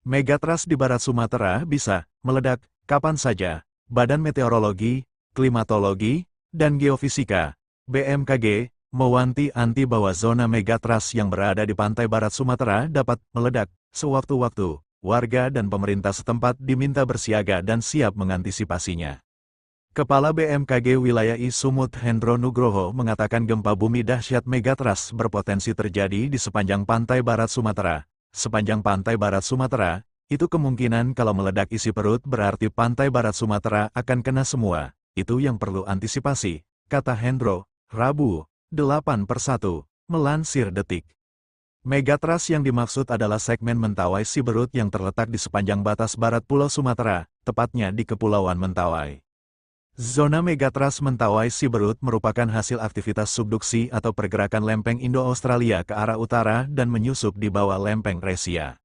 Megatrust di barat Sumatera bisa meledak kapan saja. Badan Meteorologi, Klimatologi, dan Geofisika (BMKG) mewanti-anti bahwa zona megatrust yang berada di pantai barat Sumatera dapat meledak sewaktu-waktu. Warga dan pemerintah setempat diminta bersiaga dan siap mengantisipasinya. Kepala BMKG Wilayah I Sumut Hendro Nugroho mengatakan gempa bumi dahsyat megatrust berpotensi terjadi di sepanjang pantai barat Sumatera. Sepanjang pantai barat Sumatera, itu kemungkinan kalau meledak isi perut berarti pantai barat Sumatera akan kena semua. Itu yang perlu antisipasi, kata Hendro, Rabu, 8/1, melansir Detik. Megatrust yang dimaksud adalah segmen Mentawai Siberut yang terletak di sepanjang batas barat Pulau Sumatera, tepatnya di Kepulauan Mentawai. Zona megatrust Mentawai Siberut merupakan hasil aktivitas subduksi atau pergerakan lempeng Indo-Australia ke arah utara dan menyusup di bawah lempeng Resia.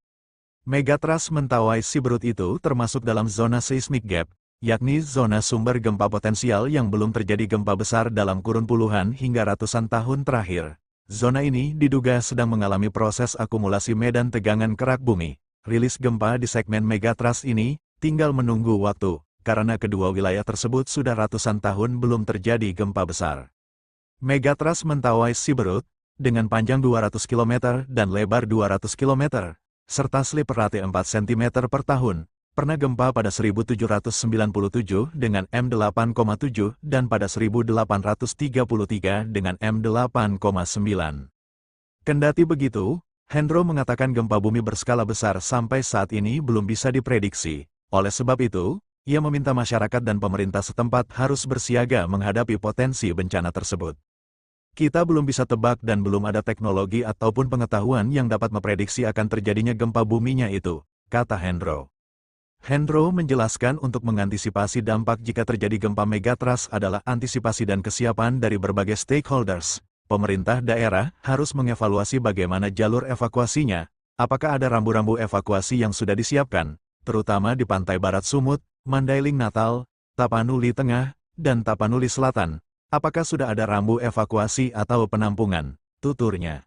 Megatrust Mentawai Siberut itu termasuk dalam zona seismic gap, yakni zona sumber gempa potensial yang belum terjadi gempa besar dalam kurun puluhan hingga ratusan tahun terakhir. Zona ini diduga sedang mengalami proses akumulasi medan tegangan kerak bumi. Rilis gempa di segmen megatrust ini tinggal menunggu waktu, karena kedua wilayah tersebut sudah ratusan tahun belum terjadi gempa besar. Megatrust Mentawai Siberut, dengan panjang 200 km dan lebar 200 km, serta slip rate 4 cm per tahun, pernah gempa pada 1797 dengan M8,7 dan pada 1833 dengan M8,9. Kendati begitu, Hendro mengatakan gempa bumi berskala besar sampai saat ini belum bisa diprediksi. Oleh sebab itu, ia meminta masyarakat dan pemerintah setempat harus bersiaga menghadapi potensi bencana tersebut. Kita belum bisa tebak dan belum ada teknologi ataupun pengetahuan yang dapat memprediksi akan terjadinya gempa buminya itu, kata Hendro. Hendro menjelaskan untuk mengantisipasi dampak jika terjadi gempa megatrust adalah antisipasi dan kesiapan dari berbagai stakeholders. Pemerintah daerah harus mengevaluasi bagaimana jalur evakuasinya, apakah ada rambu-rambu evakuasi yang sudah disiapkan, terutama di pantai barat Sumut, Mandailing Natal, Tapanuli Tengah, dan Tapanuli Selatan. Apakah sudah ada rambu evakuasi atau penampungan, tuturnya.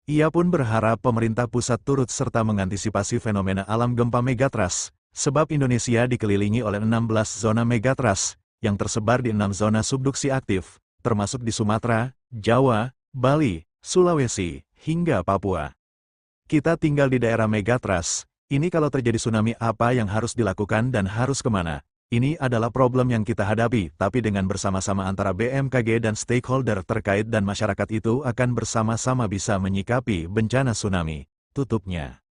Ia pun berharap pemerintah pusat turut serta mengantisipasi fenomena alam gempa megatrust, sebab Indonesia dikelilingi oleh 16 zona megatrust, yang tersebar di 6 zona subduksi aktif, termasuk di Sumatera, Jawa, Bali, Sulawesi, hingga Papua. Kita tinggal di daerah megatrust. Ini kalau terjadi tsunami apa yang harus dilakukan dan harus kemana? Ini adalah problem yang kita hadapi, tapi dengan bersama-sama antara BMKG dan stakeholder terkait dan masyarakat itu akan bersama-sama bisa menyikapi bencana tsunami, tutupnya.